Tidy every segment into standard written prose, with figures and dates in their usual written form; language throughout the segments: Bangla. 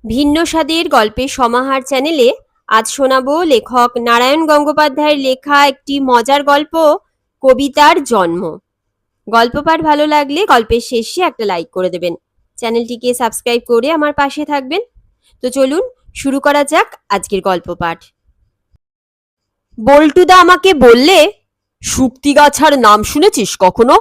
ভিন্ন স্বাদের গল্পের সমাহার চ্যানেলে আজ শোনাবো লেখক নারায়ণ গঙ্গোপাধ্যায়ের লেখা একটি মজার গল্প, কবিতার জন্ম। গল্প পাঠ ভালো লাগলে গল্পের শেষে একটা লাইক করে দেবেন। চ্যানেলটিকে সাবস্ক্রাইব করে আমার পাশে থাকবেন। তো চলুন শুরু করা যাক আজকের গল্প পাঠ। বল্টুদা আমাকে বললে, শুক্তিগাছার নাম শুনেছিস কখনো?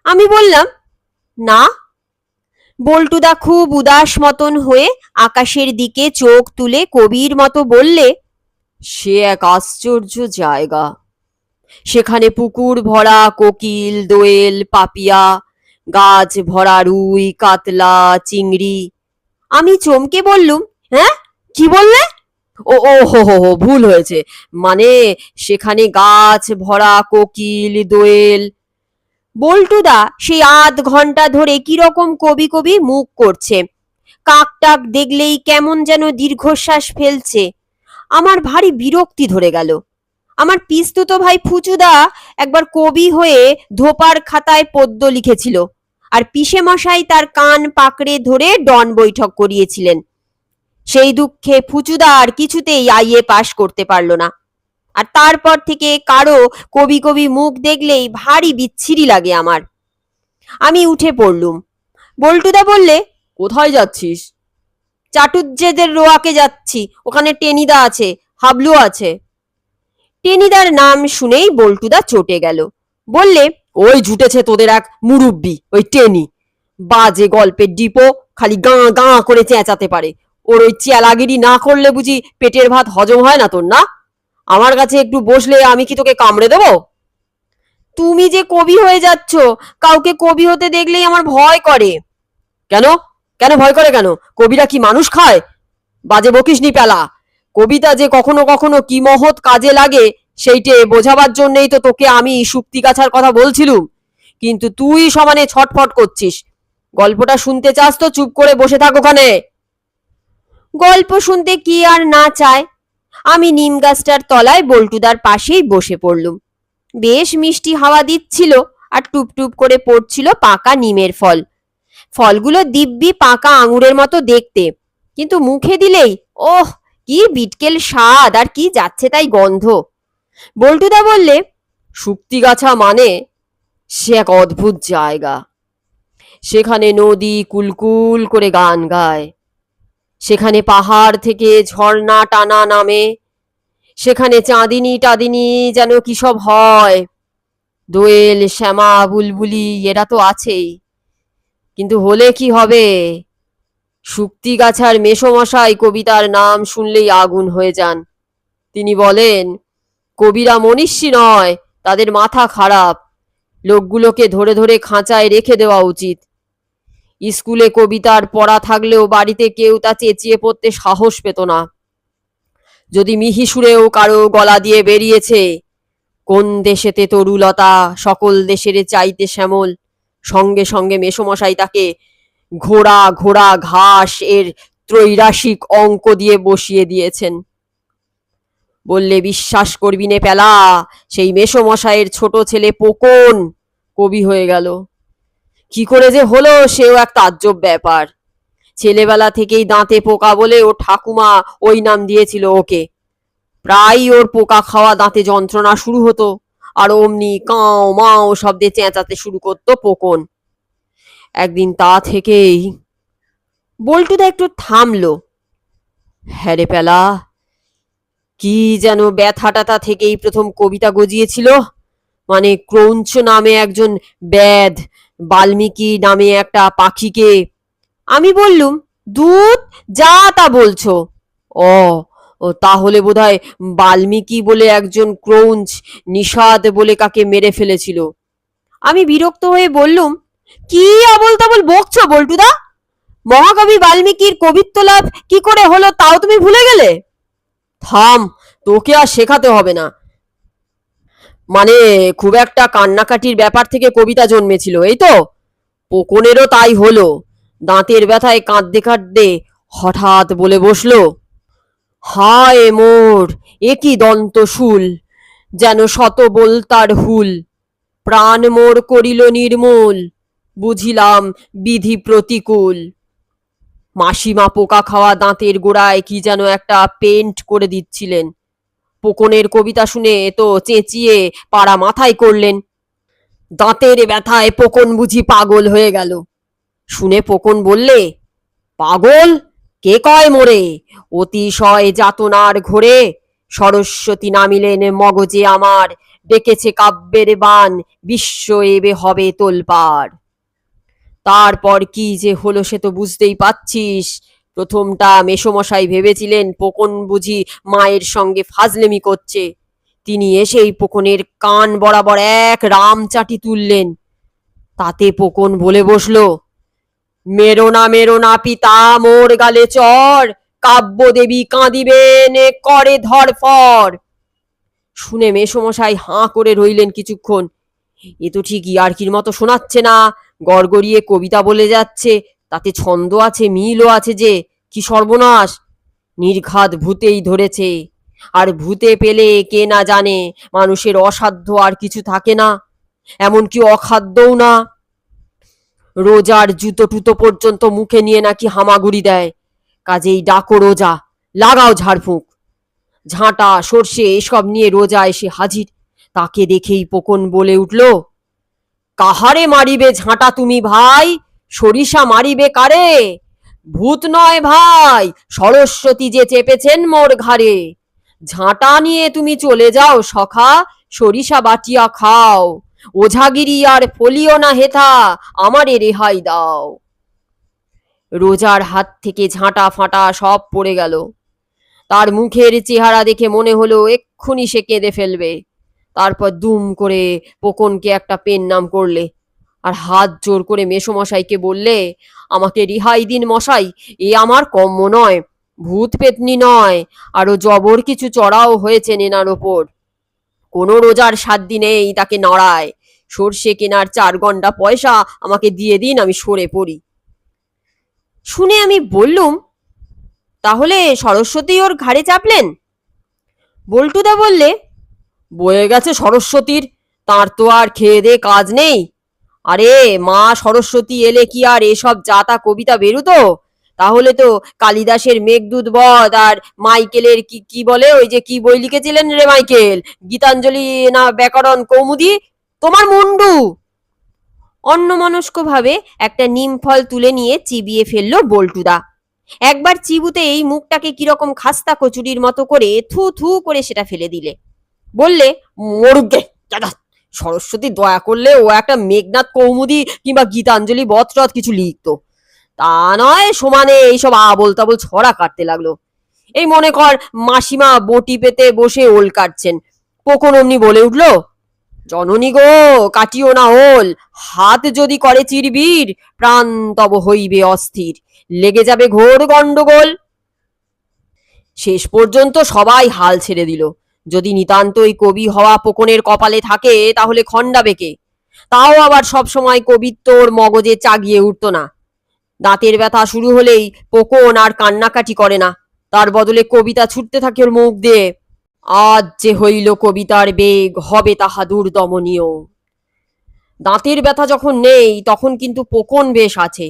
আমি বললাম, না। বল্টুদা খুব উদাস মতন হয়ে আকাশের দিকে চোখ তুলে কবির মতো বললে, সে এক আশ্চর্য জায়গা। সেখানে পুকুর ভরা কোকিল, দোয়েল, পাপিয়া, গাছ ভরা রুই, কাতলা, চিংড়ি। আমি চমকে বললুম, হ্যাঁ, কি বললে? ও ও হো হো হো, ভুল হয়েছে। মানে সেখানে গাছ ভরা কোকিল, দোয়েল। বল্টুদা সেই আধ ঘন্টা ধরে কিরকম কবি কবি মুখ করছে। কাকটাক দেখলেই কেমন যেন দীর্ঘশ্বাস ফেলছে। আমার ভারী বিরক্তি ধরে গেল। আমার পিস্তুতো ভাই ফুচুদা একবার কবি হয়ে ধোপার খাতায় পদ্য লিখেছিল, আর পিসে মশাই তার কান পাকড়ে ধরে ডন বৈঠক করিয়েছিলেন। সেই দুঃখে ফুচুদা আর কিছুতেই আইএ পাশ করতে পারল না। আর তারপর থেকে কারো কবি কবি মুখ দেখলেই ভারী বিচ্ছিরি লাগে আমার। আমি উঠে পড়লুম। বল্টুদা বললে, কোথায় যাচ্ছিস? চাটুজ্জেদের রোয়াকে যাচ্ছি, ওখানে টেনিদা আছে, হাবলু আছে। টেনিদার নাম শুনেই বল্টুদা চটে গেল। বললে, ওই জুটেছে তোদের এক মুরুব্বি, ওই টেনি। বাজে গল্পের ডিপো, খালি গাঁ গাঁ করে চেঁচাতে পারে। ওর ওই চেলাগিরি না করলে বুঝি পেটের ভাত হজম হয় না তোর, না? আমার কাছে একটু বসলে আমি কি তোকে কামড়ে দেবো? তুমি যে কবি হয়ে যাচ্ছ, কাউকে কবি হতে দেখলেই আমার ভয় করে। কেন? কেন ভয় করে কেন? কবিরা কি মানুষ খায়? বাজে বকিসনি পেলা। কবিতা যে কখনো কখনো কি মহৎ কাজে লাগে সেইটে বোঝাবার জন্যই তো তোকে আমি শুক্তিগাছার কথা বলছিলুম। কিন্তু তুই সমানে ছটফট করছিস। গল্পটা শুনতে চাস তো চুপ করে বসে থাক ওখানে। গল্প শুনতে কি আর না চায়? আমি নিম গাছটার তলায় বল্টুদার পাশেই বসে পড়লুম। বেশ মিষ্টি হাওয়া দিচ্ছিল, আর টুপটুপ করে পড়ছিল পাকা নিমের ফল। ফলগুলো দিব্যি পাকা আঙুরের মতো দেখতে, কিন্তু মুখে দিলেই ওহ, কি বিটকেল স্বাদ, আর কি যাচ্ছে তাই গন্ধ। বল্টুদা বললে, শুক্তিগাছা মানে সে এক অদ্ভুত জায়গা। সেখানে নদী কুলকুল করে গান গায়, সেখানে পাহাড় থেকে ঝর্ণা টানা নামে, সেখানে চাঁদিনী টাদিনী যেন কি সব হয়। দোয়েল, শ্যামা, বুলবুলি এরা তো আছেই, কিন্তু হলে কি হবে? শুক্তিগাছার মেসোমশাই কবিতার নাম শুনলেই আগুন হয়ে যান। তিনি বলেন, কবিরা মনীষী নয়, তাদের মাথা খারাপ। লোকগুলোকে ধরে ধরে খাঁচায় রেখে দেওয়া উচিত। স্কুলে কবিতার পড়া থাকলেও বাড়িতে কেউ তা চেঁচিয়ে পড়তে সাহস পেত না। যদি মিহিসুরেও কারো গলা দিয়ে বেরিয়েছে, কোন দেশেতে তরুলতা, সকল দেশের চাইতে শ্যামল, সঙ্গে সঙ্গে মেসোমশাই তাকে ঘোড়া ঘোড়া ঘাস এর ত্রৈরাসিক অঙ্ক দিয়ে বসিয়ে দিয়েছেন। বললে বিশ্বাস করবি নে পেলা, সেই মেসোমশাইয়ের ছোট ছেলে পোকন কবি হয়ে গেল। কি করে যে হলো সেও এক তাজ্জব ব্যাপার। ছেলেবেলা থেকেই দাঁতে পোকা বলে ওর ঠাকুমা ওই নাম দিয়েছিল ওকে। প্রায়ই ওর পোকা খাওয়া দাঁতে যন্ত্রণা শুরু হতো, আর অমনি কাও মাও শব্দে চেঁচাতে শুরু করতো পোকন। একদিন তা থেকেই। বল্টুদা একটু থামলো। হ্যাঁ রে পেলা, কি যেন ব্যথাটাতা থেকেই প্রথম কবিতা গজিয়েছিল। মানে ক্রৌঞ্চ নামে একজন ব্যাধ বাল্মীকি নামে একটা পাখিকে। আমি বললুম, দূত, যা তা বলছো। ও ও, তাহলে বোধহয় বাল্মীকি বলে একজন ক্রৌঞ্চ নিষাদ বলে কাকে মেরে ফেলেছিল। আমি বিরক্ত হয়ে বললুম, কি আবল তাবল বকছো বল্টুদা? মহাকবি বাল্মীকির কবিত্ব লাভ কি করে হলো তাও তুমি ভুলে গেলে? থাম, তোকে আর শেখাতে হবে না। মানে খুব একটা কান্নাকাটির ব্যাপার থেকে কবিতা জন্মেছিল, এই তো? পোকনেরও তাই হলো। দাঁতের ব্যথায় কাঁদতে কাঁদতে হঠাৎ বলে বসলো, হায় মোর, এ কি দন্তশূল, যেন শত বলতার হুল, প্রাণ মোর করিল নির্মূল, বুঝিলাম বিধি প্রতিকূল। মাসিমা পোকা খাওয়া দাঁতের গোড়ায় কি যেন একটা পেন্ট করে দিচ্ছিলেন। পোকনের কবিতা শুনে তো চেঁচিয়ে পাড়া মাথায় করলেন। দাঁতের ব্যথায় পোকন বুঝি পাগল হয়ে গেল। শুনে পোকন বললে, পাগল? কে কয় মোরে? অতিশয় যাতনার ঘোরে সরস্বতী নামিলেন মগজে আমার, ডেকেছে কাব্যের বান, বিশ্ব এবে হবে তোলপাড়। তারপর কি যে হলো সে তো বুঝতেই পাচ্ছিস। প্রথমটা মেসোমশাই ভেবেছিলেন পোকন বুঝি মায়ের সঙ্গে ফাজলেমি করছে। তিনি এসেই পোকনের কান বরাবর এক রামচাটি তুললেন। তাতে পোকন বলে বসলো, মেরো না পিতা মোর গালে চর, কাব্যদেবী কাঁদিবেন করে ধরফর। শুনে মেসোমশাই হাঁ করে রইলেন কিছুক্ষণ। এ তো ঠিক ইয়ার্কির মতো শোনাচ্ছে না, গড়গড়িয়ে কবিতা বলে যাচ্ছে, তাতে ছন্দ আছে, মিলও আছে, যে কি সর্বনাশ! নির্ঘাত ভূতেই ধরেছে। আর ভূতে পেলে কে না জানে মানুষের অসাধ্য আর কিছু থাকে না, এমনকি অখাদ্যও না। রোজার জুতো টুতো পর্যন্ত মুখে নিয়ে নাকি হামাগুড়ি দেয়। কাজেই ডাকো রোজা, লাগাও ঝাড়ফুঁক। ঝাঁটা সর্ষে এসব নিয়ে রোজা এসে হাজির। তাকে দেখেই পোকন বলে উঠল, কাহারে মারিবে ঝাঁটা তুমি ভাই? সরিষা মারিবে কারে? ভূত নয় ভাই, সরস্বতী যে চেপেছেন মোর ঘাড়ে। ঝাঁটা নিয়ে তুমি চলে যাও সখা, সরিষা বাটিয়া খাও। ওঝাগিরি আর ফলিও না হেথা, আমারে রেহাই দাও। রোজার হাত থেকে ঝাঁটা ফাঁটা সব পড়ে গেল। তার মুখের চেহারা দেখে মনে হলো এক্ষুনি সে কেঁদে ফেলবে। তারপর দুম করে পোকনকে একটা পেন নাম করলে, আর হাত জোর করে মেসোমশাইকে বললে, আমাকে রিহাই দিন মশাই, এ আমার কম্য নয়, ভূত পেতনি নয়, আরো জবর কিছু চড়াও হয়েছে নেনার ওপর। কোনো রোজার 7 দিনেই তাকে নড়ায়। সর্ষে কেনার 4 গন্ডা পয়সা আমাকে দিয়ে দিন, আমি সরে পড়ি। শুনে আমি বললুম, তাহলে সরস্বতী ওর ঘাড়ে চাপলেন? বল্টুদা বললে, বয়ে গেছে সরস্বতীর, তার তো আর খেয়ে দে কাজ নেই। আরে মা সরস্বতী এলে কি আর এসব জাতা কবিতা বেরুতো? তাহলে তো কালিদাসের মেঘদূত বধ আর মাইকেলের কি কি বলে, ওই যে কি বই লিখেছিলেন রে মাইকেল, গীতাঞ্জলি না ব্যাকরণ কৌমুদি, তোমার মুন্ডু। অন্যমনস্কভাবে একটা নিম ফল তুলে নিয়ে চিবিয়ে ফেললো বল্টুদা। একবার চিবুতে এই মুখটাকে কিরকম খাস্তা কচুরির মতো করে থু থু করে সেটা ফেলে দিলে। বললে, মরুগে দাদা, সরস্বতী দয়া করলে ও একটা মেঘনাথ কৌমুদি কিংবা গীতাঞ্জলি বধ কিছু লিখতো, তা নয় সমানে এইসব আবোল তাবোল ছড়া কাটতে লাগলো। এই মনে কর মাসিমা বটি পেতে বসে ওল কাটছেন, পোকন অমনি বলে উঠলো, জননী গো, কাটিও না ওল, হাত যদি করে চিরবির, প্রাণ তব হইবে অস্থির, লেগে যাবে ঘোর গন্ডগোল। শেষ পর্যন্ত সবাই হাল ছেড়ে দিল। যদি নিতান্তই কবি হওয়া পোকনের কপালে থাকে তাহলে খণ্ডাবে কে? তাও আবার সব সময় কবিত্ব ওর মগজে চাগিয়ে উঠত না। দাঁতের ব্যথা শুরু হলেই পোকন আর কান্নাকাটি করে না, তার বদলে কবিতা ছুটতে থাকে ওর মুখ দিয়ে। আজ যে হইল কবিতার বেগ, হবে তাহা দুর্দমনীয়। দাঁতের ব্যথা যখন নেই তখন কিন্তু পোকন বেশ আছে।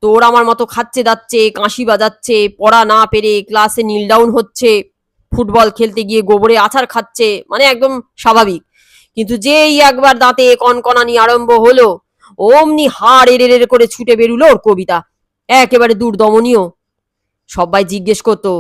তোর আমার মতো খাচ্ছে দাচ্ছে, কাশি বাজাচ্ছে, পড়া না পেরে ক্লাসে নীল ডাউন হচ্ছে, ফুটবল খেলতে গিয়ে গোবরে আছাড় খাচ্ছে, মানে একদম স্বাভাবিক। কিন্তু যেই একবার দাঁতে কনকনানি আরম্ভ হলো, অমনি হাড় এড়ে করে ছুটে বেরুলো ওর কবিতা, একেবারে দুর্দমনীয়। সবাই জিজ্ঞেস করতো,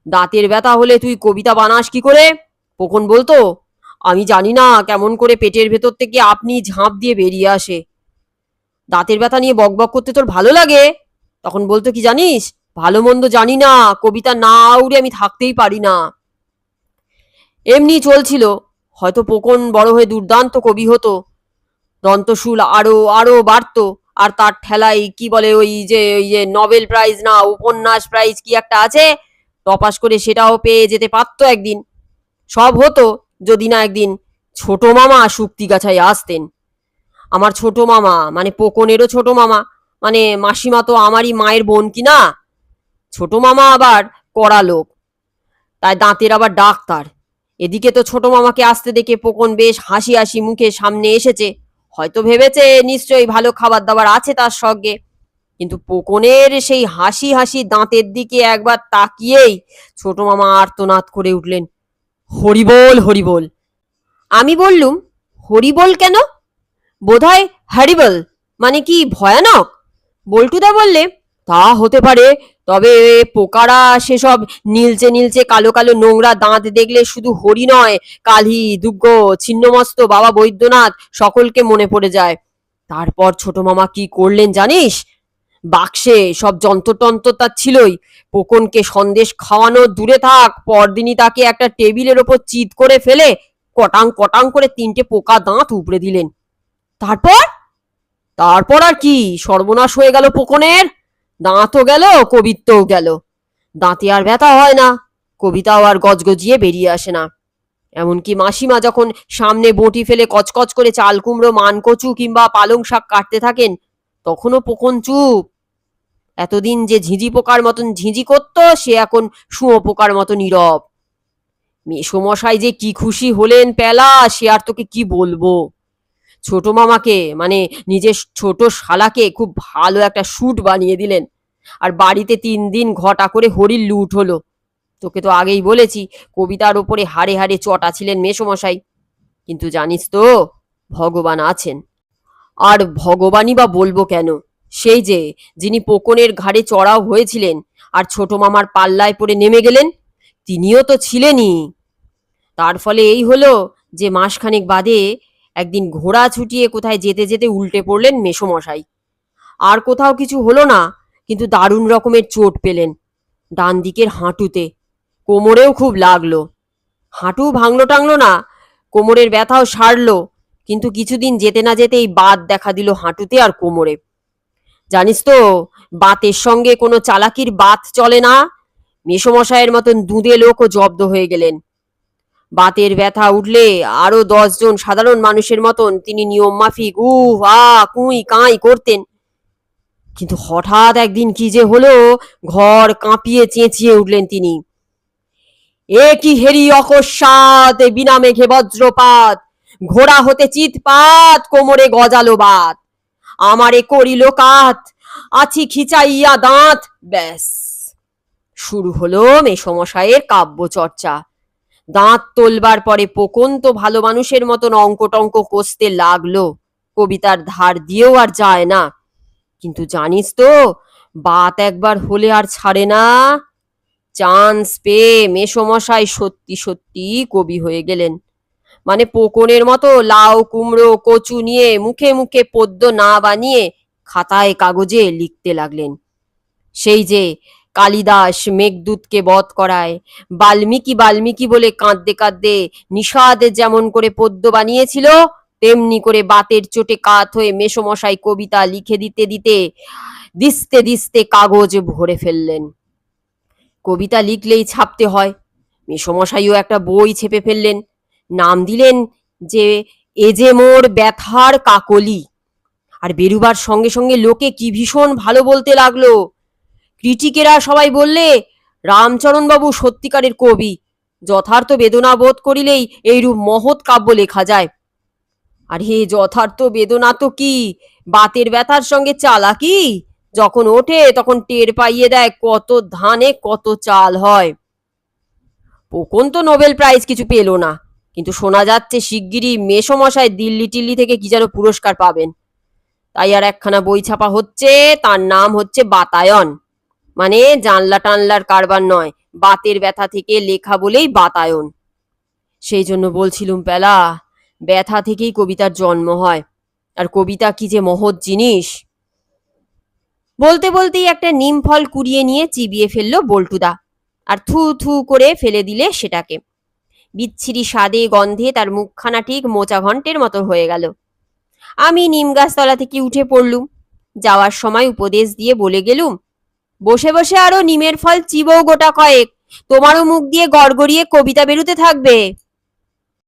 দাঁতের ব্যথা হলে তুই কবিতা বানাস কি করে? পোকন বলতো, আমি জানি না, কেমন করে পেটের ভেতর থেকে আপনি ঝাঁপ দিয়ে বেরিয়ে আসে। দাঁতের ব্যথা নিয়ে বকবক করতে তোর ভালো লাগে? তখন বলতো কি জানিস, ভালো মন্দ জানি না, কবিতা না উড়ে আমি থাকতেই পারি না। এমনি চলছিল। হয়তো পোকন বড় হয়ে দুর্দান্ত কবি হতো, দন্তশুল আরো আরো বাড়তো, আর তার ঠেলাই কি বলে ওই যে নোবেল প্রাইজ না উপন্যাস প্রাইজ কি একটা আছে, টপাস করে সেটাও পেয়ে যেতে পারতো একদিন। সব হতো যদি না একদিন ছোট মামা শুক্তিগাছায় আসতেন। আমার ছোট মামা মানে পোকনেরও ছোট মামা, মানে মাসিমা তো আমারই মায়ের বোন কিনা। ছোট মামা আবার কড়া লোক, তাই দাঁতের আবার ডাক্তার। এদিকে তো ছোট মামাকে আসতে দেখে পোকন বেশ হাসি হাসি মুখে সামনে এসেছে। হয়তো ভেবেছে নিশ্চয়ই ভালো খাবার দাবার আছে তার সঙ্গে। কিন্তু পোকনের সেই হাসি হাসি দাঁতের দিকে একবার তাকিয়েই ছোট মামা আর্তনাদ করে উঠলেন, হরিবোল হরিবোল। আমি বললুম, হরিবোল কেন? বোধহয় হরিবল মানে কি ভয়ানক? বল্টুদা বললে, তা হতে পারে, তবে পোকারা সেসব নীলচে নীলচে কালো কালো নোংরা দাঁত দেখলে শুধু হরি নয়, কালী, দুর্গ, ছিন্নমস্ত বাবা বৈদ্যনাথ সকলকে মনে পড়ে যায়। তারপর ছোট মামা কি করলেন জানিস? বাক্সে সব যন্ত্রটন্ত্র তার ছিলই, পোকনকে সন্দেশ খাওয়ানো দূরে থাক, পরদিনই তাকে একটা টেবিলের ওপর চিৎ করে ফেলে কটাং কটাং করে 3টে পোকা দাঁত উপড়ে দিলেন। তারপর তারপর আর কি, সর্বনাশ হয়ে গেল পোকনের। দাঁতও গেল, কবিত্বও গেল। দাঁতে আর ব্যথা হয় না, কবিতাও আর গজগজিয়ে বেরিয়ে আসে না। এমনকি মাসিমা যখন সামনে বঁটি ফেলে কচকচ করে চাল কুমড়ো, মানকচু কিংবা পালং শাক কাটতে থাকেন, তখনও পোকন চুপ। এতদিন যে ঝিঁঝি পোকার মতন ঝিঁঝি করতো, সে এখন শুঁয়ো পোকার মতো নীরব। মেসোমশাই যে কি খুশি হলেন পেলা, সে আর তোকে কি বলবো। ছোট মামাকে মানে নিজের ছোট শালাকে খুব ভালো একটা স্যুট বানিয়ে দিলেন, আর বাড়িতে 3 দিন ঘটা করে হরির লুট হলো। তোকে তো আগেই বলেছি, কবিতার ওপরে হাড়ে হাড়ে চটা ছিলেন মেসোমশাই। কিন্তু জানিস তো, ভগবান আছেন। আর ভগবানই বা বলবো কেন, সেই যে যিনি পোকনের ঘাড়ে চড়াও হয়েছিলেন আর ছোট মামার পাল্লায় পড়ে নেমে গেলেন, তিনিও তো ছিলেনই। তার ফলে এই হলো যে মাসখানেক বাদে একদিন ঘোড়া ছুটিয়ে কোথায় যেতে যেতে উল্টে পড়লেন মেসোমশাই। আর কোথাও কিছু হলো না, কিন্তু দারুণ রকমের চোট পেলেন ডান দিকের হাঁটুতে। কোমরেও খুব লাগলো। হাঁটু ভাঙলো টাংলো না, কোমরের ব্যথাও সারলো, কিন্তু কিছুদিন যেতে না যেতেই বাত দেখা দিল হাঁটুতে আর কোমরে। জানিস তো, বাতের সঙ্গে কোনো চালাকির বাত চলে না। মেসোমশাইয়ের মতন দুঁদে লোকও জব্দ হয়ে গেলেন। বাতের ব্যথা উঠলে আরো 10 জন সাধারণ মানুষের মতন তিনি নিয়ম মাফিক উহ আ কুই কাই করতেন। কিন্তু হঠাৎ একদিন কি যে হলো, ঘর কাঁপিয়ে চেঁচিয়ে উঠলেন তিনি, এ কি হেরি অকস্মাৎ, বিনা মেঘে বজ্রপাত, ঘোড়া হতে চিৎপাত, কোমরে গজালো বাত, আমারে করিল কাত, আছি খিচাইয়া দাঁত। ব্যাস শুরু হলো মেসোমশাইয়ের কাব্য চর্চা। দাঁত তোলবার পরে পোকন তো ভালো মানুষের মতন অঙ্ক টঙ্ক কষতে লাগলো, কবিতার ধার দিয়েও আর যায় না। কিন্তু জানিস তো, বাত একবার হলে আর ছাড়ে না। চান্স পেয়ে মেসোমশাই সত্যি সত্যি কবি হয়ে গেলেন। মানে পোকনের মতো লাউ কুমড়ো কচু নিয়ে মুখে মুখে পদ্য না বানিয়ে খাতায় কাগজে লিখতে লাগলেন। সেই যে কালিদাস মেঘদূতকে বধ করায় বাল্মীকি বাল্মীকি বলে কাঁদতে কাঁদতে নিষাদ যেমন করে পদ্য বানিয়েছিল, তেমনি করে বাতের চোটে কাত হয়ে মেসোমশাই কবিতা লিখে দিতে দিতে দিস্তে দিস্তে কাগজ ভরে ফেললেন। কবিতা লিখলেই ছাপতে হয়। মেসোমশাইও একটা বই ছেপে ফেললেন, নাম দিলেন যে এ যে মোর ব্যথার কাকলি। আর বেরুবার সঙ্গে সঙ্গে লোকে কি ভীষণ ভালো বলতে লাগলো। ক্রিটিকেরা সবাই বললে, রামচরণবাবু সত্যিকারের কবি, যথার্থ বেদনা বোধ করিলেই এইরূপ মহৎ কাব্য লেখা যায়। আর হে যথার্থ বেদনা তো কি, বাতের ব্যথার সঙ্গে চালাকি, যখন ওঠে তখন টের পাইয়ে দেয় কত ধানে কত চাল হয়। পোকন তো নোবেল প্রাইজ কিছু পেল না, কিন্তু শোনা যাচ্ছে শিগগিরই মেসোমশাই দিল্লি টিল্লি থেকে কি যেন পুরস্কার পাবেন। তাই আর একখানা বই ছাপা হচ্ছে, তার নাম হচ্ছে বাতায়ন। মানে জানলা টানলার কারবার নয়, বাতের ব্যথা থেকে লেখা বলেই বাতায়ন। সেই জন্য বলছিলুম পেলা, ব্যথা থেকেই কবিতার জন্ম হয়, আর কবিতা কি যে মহৎ জিনিস। বলতে বলতেই একটা নিম ফল কুড়িয়ে নিয়ে চিবিয়ে ফেললো বল্টুদা, আর থু থু করে ফেলে দিলে সেটাকে। বিচ্ছিরি স্বাদে গন্ধে তার মুখখানা ঠিক মোচা ঘন্টের মতো হয়ে গেল। আমি নিম গাছতলা থেকে উঠে পড়লুম, যাওয়ার সময় উপদেশ দিয়ে বলে গেলুম, বসে বসে আরো নিমের ফল চিবও গোটা কয়েক, তোমারও মুখ দিয়ে গড়গড়িয়ে কবিতা বেরুতে থাকবে।